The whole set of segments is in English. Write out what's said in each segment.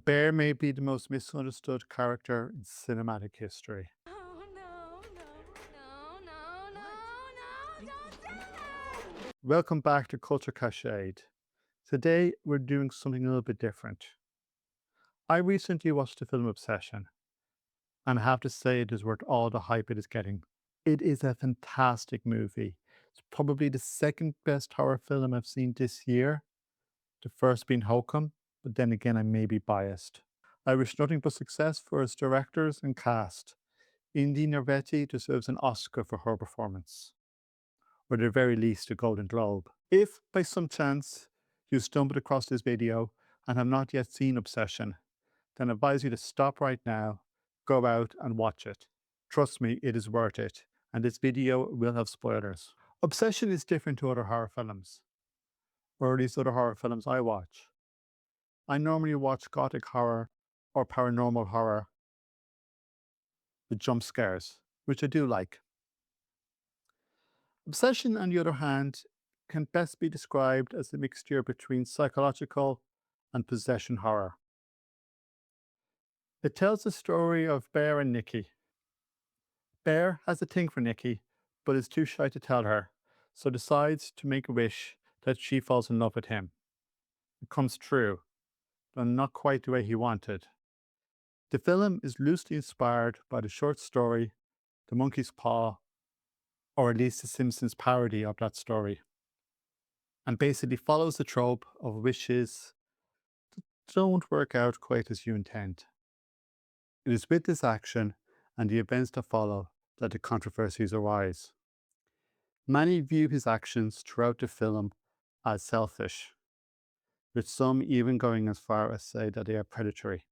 Bear may be the most misunderstood character in cinematic history. Oh no, no, no, no, no, no, don't do it! Welcome back to Culture Cached. Today we're doing something a little bit different. I recently watched the film Obsession, and I have to say it is worth all the hype it is getting. It is a fantastic movie. It's probably the second best horror film I've seen this year, the first being Hokum, but then again I may be biased. I wish nothing but success for its directors and cast. Indy Nervetti deserves an Oscar for her performance, or at the very least a Golden Globe. If by some chance you stumbled across this video and have not yet seen Obsession, then I advise you to stop right now, go out and watch it. Trust me, it is worth it, and this video will have spoilers. Obsession is different to other horror films, or at least other horror films I watch. I normally watch gothic horror or paranormal horror with jump scares, which I do like. Obsession, on the other hand, can best be described as a mixture between psychological and possession horror. It tells the story of Bear and Nikki. Bear has a thing for Nikki, but is too shy to tell her, so decides to make a wish that she falls in love with him. It comes true, but not quite the way he wanted. The film is loosely inspired by the short story The Monkey's Paw, or at least the Simpsons parody of that story, and basically follows the trope of wishes that don't work out quite as you intend. It is with this action and the events that follow that the controversies arise. Many view his actions throughout the film as selfish, with some even going as far as say that they are predatory.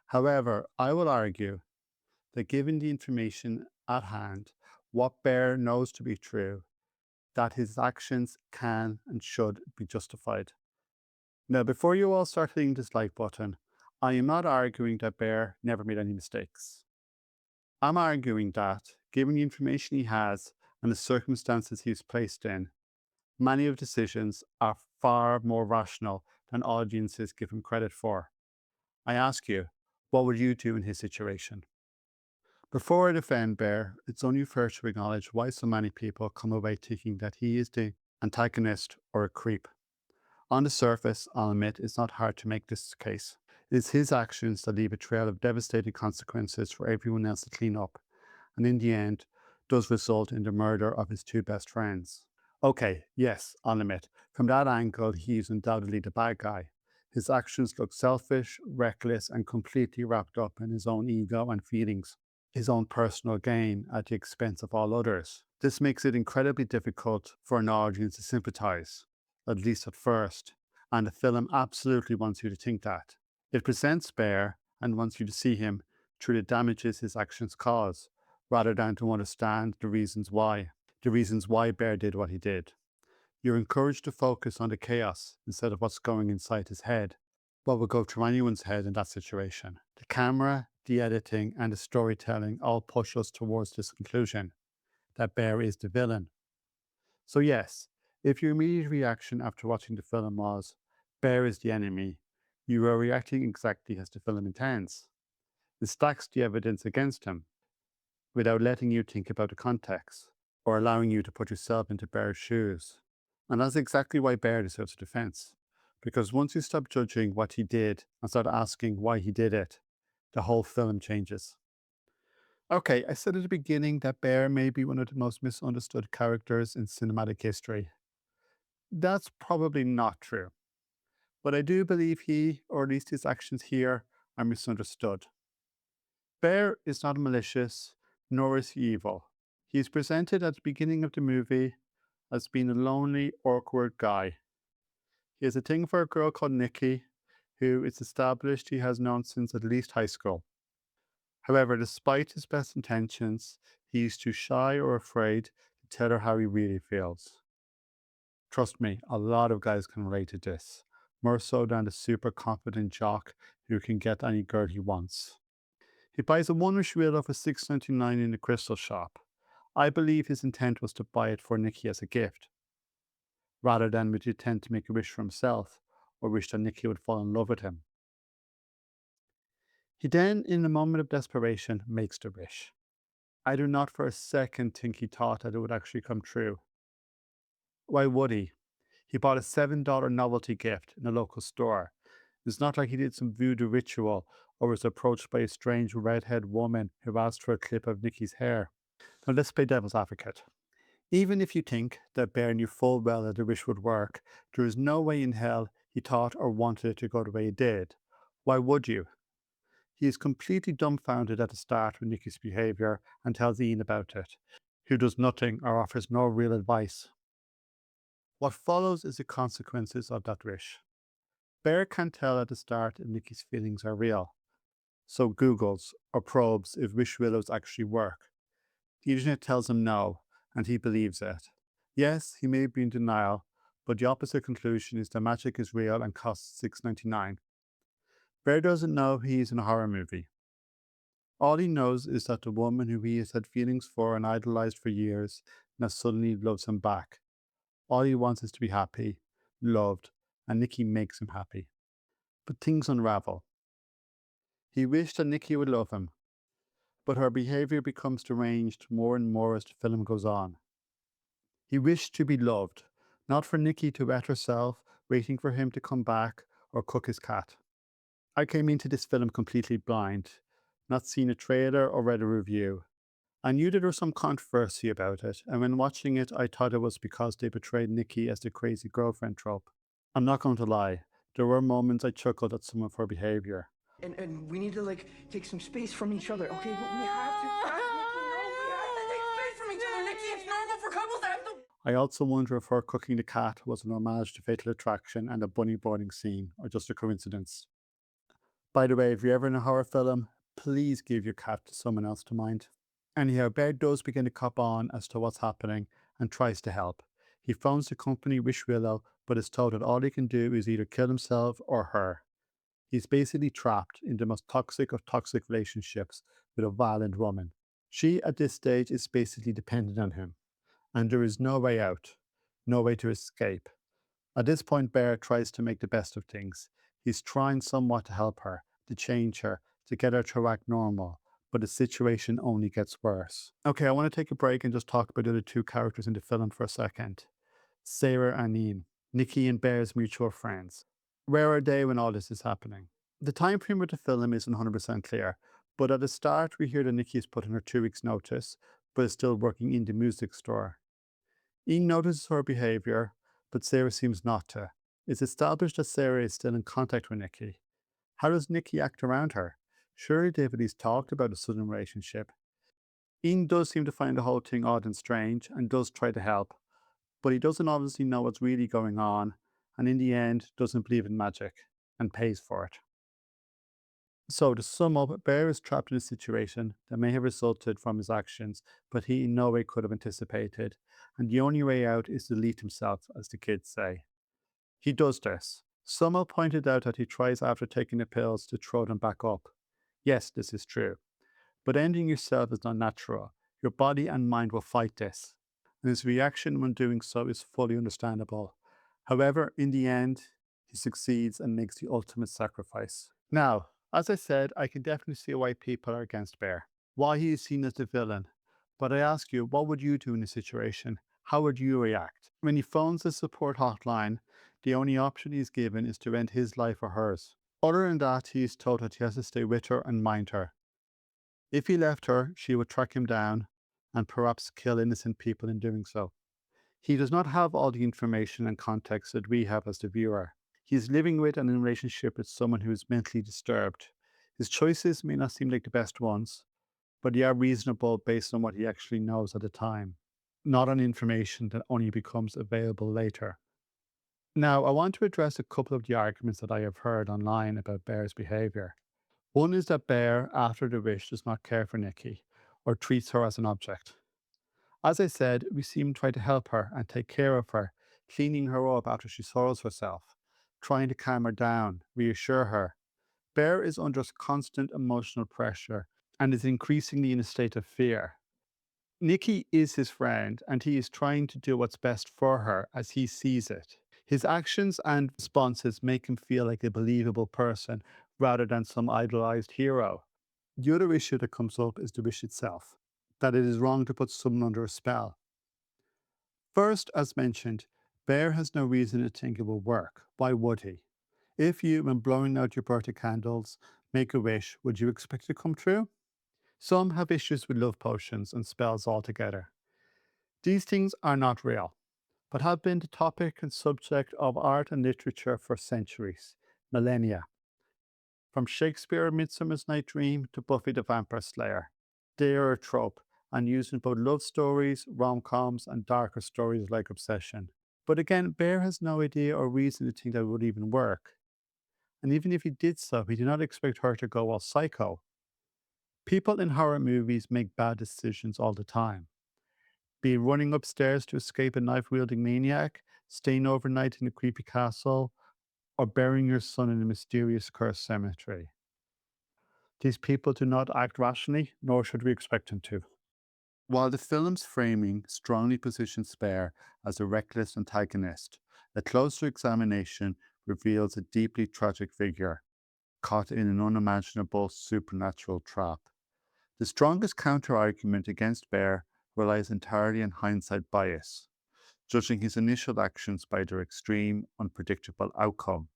However, I will argue that given the information at hand, what Bear knows to be true, that his actions can and should be justified. Now, before you all start hitting this like button, I am not arguing that Bear never made any mistakes. I'm arguing that, given the information he has and the circumstances he's placed in, many of his decisions are far more rational than audiences give him credit for. I ask you, what would you do in his situation? Before I defend Bear, it's only fair to acknowledge why so many people come away thinking that he is the antagonist or a creep. On the surface, I'll admit it's not hard to make this case. It is his actions that leave a trail of devastating consequences for everyone else to clean up, and in the end, does result in the murder of his two best friends. Okay, yes, I'll admit, from that angle, he is undoubtedly the bad guy. His actions look selfish, reckless, and completely wrapped up in his own ego and feelings, his own personal gain at the expense of all others. This makes it incredibly difficult for an audience to sympathize, at least at first, and the film absolutely wants you to think that. It presents Bear and wants you to see him through the damages his actions cause, rather than to understand the reasons why Bear did what he did. You're encouraged to focus on the chaos instead of what's going inside his head. What would go through anyone's head in that situation? The camera, the editing, and the storytelling all push us towards this conclusion that Bear is the villain. So, yes, if your immediate reaction after watching the film was, Bear is the enemy, you are reacting exactly as the film intends. It stacks the evidence against him without letting you think about the context or allowing you to put yourself into Bear's shoes. And that's exactly why Bear deserves a defense. Because once you stop judging what he did and start asking why he did it, the whole film changes. Okay, I said at the beginning that Bear may be one of the most misunderstood characters in cinematic history. That's probably not true, but I do believe he, or at least his actions here, are misunderstood. Bear is not malicious, nor is he evil. He is presented at the beginning of the movie as being a lonely, awkward guy. He has a thing for a girl called Nikki, who it's established he has known since at least high school. However, despite his best intentions, he is too shy or afraid to tell her how he really feels. Trust me, a lot of guys can relate to this, more so than the super confident jock who can get any girl he wants. He buys a one-wish wheel for $6.99 in the crystal shop. I believe his intent was to buy it for Nikki as a gift, rather than with the intent to make a wish for himself or wish that Nikki would fall in love with him. He then, in a moment of desperation, makes the wish. I do not for a second think he thought that it would actually come true. Why would he? He bought a $7 novelty gift in a local store. It's not like he did some voodoo ritual or was approached by a strange redhead woman who asked for a clip of Nikki's hair. Now let's play devil's advocate. Even if you think that Bear knew full well that the wish would work, there is no way in hell he thought or wanted it to go the way it did. Why would you? He is completely dumbfounded at the start with Nikki's behaviour and tells Ian about it, who does nothing or offers no real advice. What follows is the consequences of that wish. Bear can tell at the start if Nikki's feelings are real, so Googles or probes if wish willows actually work. The internet tells him no, and he believes it. Yes, he may be in denial, but the opposite conclusion is that magic is real and costs $6.99. Bear doesn't know he is in a horror movie. All he knows is that the woman who he has had feelings for and idolized for years now suddenly loves him back. All he wants is to be happy, loved, and Nikki makes him happy. But things unravel. He wished that Nikki would love him, but her behavior becomes deranged more and more as the film goes on. He wished to be loved, not for Nikki to wet herself, waiting for him to come back or cook his cat. I came into this film completely blind, not seen a trailer or read a review. I knew there was some controversy about it, and when watching it, I thought it was because they portrayed Nikki as the crazy girlfriend trope. I'm not going to lie, there were moments I chuckled at some of her behavior. And we need to like take some space from each other, okay? But we have to. Nikki, no, we have to take space from each other. Nikki, it's normal for couples to have to. I also wonder if her cooking the cat was an homage to Fatal Attraction and a bunny boarding scene, or just a coincidence. By the way, if you're ever in a horror film, please give your cat to someone else to mind. Anyhow, Bear does begin to cop on as to what's happening and tries to help. He phones the company Wish Willow, but is told that all he can do is either kill himself or her. He's basically trapped in the most toxic of toxic relationships with a violent woman. She, at this stage, is basically dependent on him, and there is no way out, no way to escape. At this point, Bear tries to make the best of things. He's trying somewhat to help her, to change her, to get her to act normal, but the situation only gets worse. Okay, I want to take a break and just talk about the other two characters in the film for a second. Sarah and Ian, Nikki and Bear's mutual friends. Where are they when all this is happening? The time frame of the film isn't 100% clear, but at the start we hear that Nikki has put in her 2 weeks' notice, but is still working in the music store. Ian notices her behaviour, but Sarah seems not to. It's established that Sarah is still in contact with Nikki. How does Nikki act around her? Surely they've at least talked about a sudden relationship. Ian does seem to find the whole thing odd and strange and does try to help, but he doesn't obviously know what's really going on and in the end doesn't believe in magic and pays for it. So, to sum up, Bear is trapped in a situation that may have resulted from his actions, but he in no way could have anticipated, and the only way out is to delete himself, as the kids say. He does this. Some pointed out that he tries after taking the pills to throw them back up. Yes, this is true. But ending yourself is not natural. Your body and mind will fight this, and his reaction when doing so is fully understandable. However, in the end, he succeeds and makes the ultimate sacrifice. Now, as I said, I can definitely see why people are against Bear, why he is seen as the villain. But I ask you, what would you do in this situation? How would you react? When he phones the support hotline, the only option he's given is to end his life or hers. Other than that, he is told that he has to stay with her and mind her. If he left her, she would track him down and perhaps kill innocent people in doing so. He does not have all the information and context that we have as the viewer. He is living with and in a relationship with someone who is mentally disturbed. His choices may not seem like the best ones, but they are reasonable based on what he actually knows at the time, not on information that only becomes available later. Now, I want to address a couple of the arguments that I have heard online about Bear's behaviour. One is that Bear, after the wish, does not care for Nikki or treats her as an object. As I said, we see him try to help her and take care of her, cleaning her up after she soils herself, trying to calm her down, reassure her. Bear is under constant emotional pressure and is increasingly in a state of fear. Nikki is his friend and he is trying to do what's best for her as he sees it. His actions and responses make him feel like a believable person rather than some idolized hero. The other issue that comes up is the wish itself, that it is wrong to put someone under a spell. First, as mentioned, Bear has no reason to think it will work. Why would he? If you, when blowing out your birthday candles, make a wish, would you expect it to come true? Some have issues with love potions and spells altogether. These things are not real, but have been the topic and subject of art and literature for centuries, millennia. From Shakespeare Midsummer's Night Dream to Buffy the Vampire Slayer, they are a trope and used in both love stories, rom-coms, and darker stories like Obsession. But again, Bear has no idea or reason to think that it would even work. And even if he did so, he did not expect her to go all psycho. People in horror movies make bad decisions all the time. Be it running upstairs to escape a knife-wielding maniac, staying overnight in a creepy castle, or burying your son in a mysterious cursed cemetery. These people do not act rationally, nor should we expect them to. While the film's framing strongly positions Bear as a reckless antagonist, a closer examination reveals a deeply tragic figure caught in an unimaginable supernatural trap. The strongest counter-argument against Bear relies entirely on hindsight bias, judging his initial actions by their extreme, unpredictable outcome.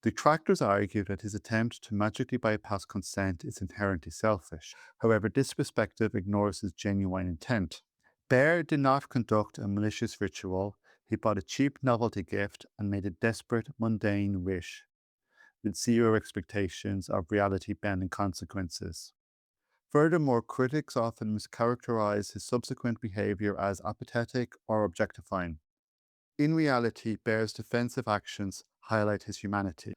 Detractors argue that his attempt to magically bypass consent is inherently selfish. However, this perspective ignores his genuine intent. Bear did not conduct a malicious ritual, he bought a cheap novelty gift and made a desperate, mundane wish, with zero expectations of reality-bending consequences. Furthermore, critics often mischaracterize his subsequent behavior as apathetic or objectifying. In reality, Bear's defensive actions highlight his humanity.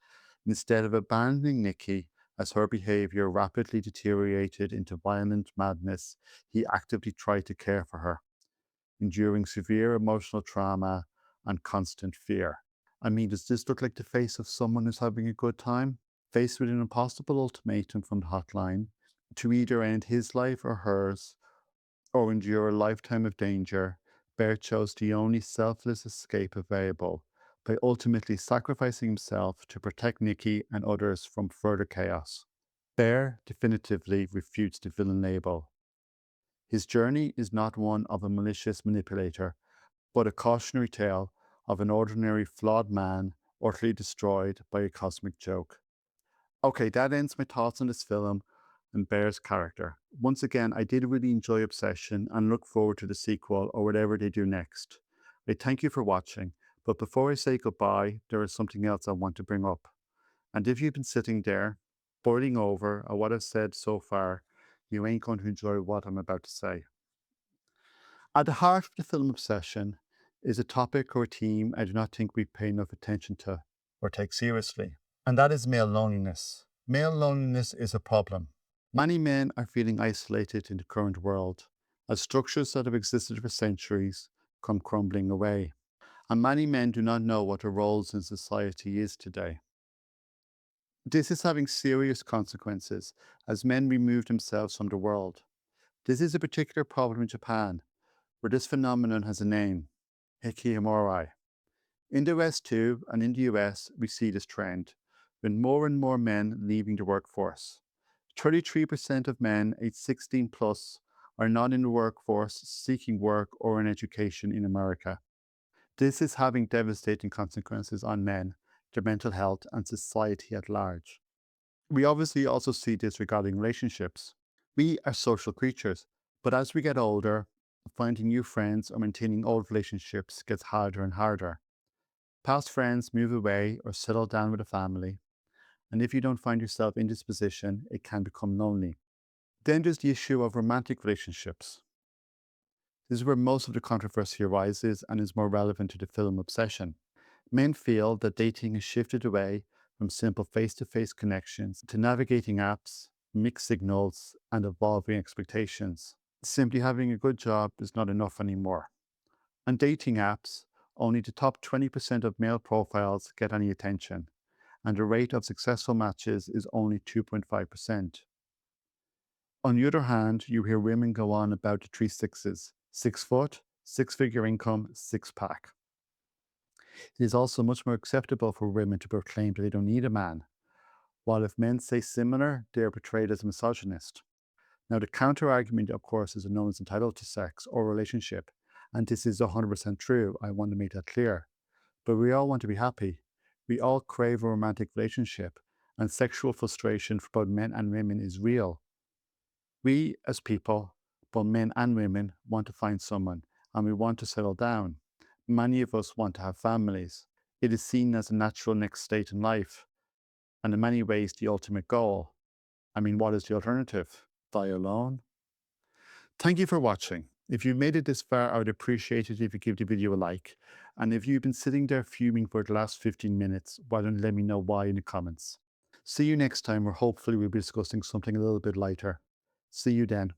Instead of abandoning Nikki as her behavior rapidly deteriorated into violent madness, he actively tried to care for her, enduring severe emotional trauma and constant fear. I mean, does this look like the face of someone who's having a good time? Faced with an impossible ultimatum from the hotline to either end his life or hers, or endure a lifetime of danger, Bear chose the only selfless escape available by ultimately sacrificing himself to protect Nikki and others from further chaos. Bear definitively refutes the villain label. His journey is not one of a malicious manipulator, but a cautionary tale of an ordinary flawed man utterly destroyed by a cosmic joke. Okay, that ends my thoughts on this film and Bear's character. Once again, I did really enjoy Obsession and look forward to the sequel or whatever they do next. I thank you for watching, but before I say goodbye, there is something else I want to bring up. And if you've been sitting there, boiling over at what I've said so far, you ain't going to enjoy what I'm about to say. At the heart of the film Obsession is a topic or a theme I do not think we pay enough attention to or take seriously, and that is male loneliness. Male loneliness is a problem. Many men are feeling isolated in the current world as structures that have existed for centuries come crumbling away, and many men do not know what their roles in society is today. This is having serious consequences as men remove themselves from the world. This is a particular problem in Japan, where this phenomenon has a name, hikikomori. In the West too, and in the US, we see this trend, with more and more men leaving the workforce. 33% of men aged 16 plus are not in the workforce seeking work or an education in America. This is having devastating consequences on men, their mental health, and society at large. We obviously also see this regarding relationships. We are social creatures, but as we get older, finding new friends or maintaining old relationships gets harder and harder. Past friends move away or settle down with a family, and if you don't find yourself in this position, it can become lonely. Then there's the issue of romantic relationships. This is where most of the controversy arises and is more relevant to the film Obsession. Men feel that dating has shifted away from simple face-to-face connections to navigating apps, mixed signals, and evolving expectations. Simply having a good job is not enough anymore. On dating apps, only the top 20% of male profiles get any attention, and the rate of successful matches is only 2.5%. On the other hand, you hear women go on about the 3 6s: 6 foot, 6-figure income, 6-pack. It is also much more acceptable for women to proclaim that they don't need a man, while if men say similar, they are portrayed as a misogynist. Now, the counter argument, of course, is that no one's entitled to sex or relationship, and this is 100% true. I want to make that clear. But we all want to be happy. We all crave a romantic relationship, and sexual frustration for both men and women is real. We, as people, both men and women, want to find someone, and we want to settle down. Many of us want to have families. It is seen as a natural next state in life, and in many ways, the ultimate goal. I mean, what is the alternative? Die alone? Thank you for watching. If you made it this far, I would appreciate it if you give the video a like. And if you've been sitting there fuming for the last 15 minutes, why don't you let me know why in the comments? See you next time, where hopefully we'll be discussing something a little bit lighter. See you then.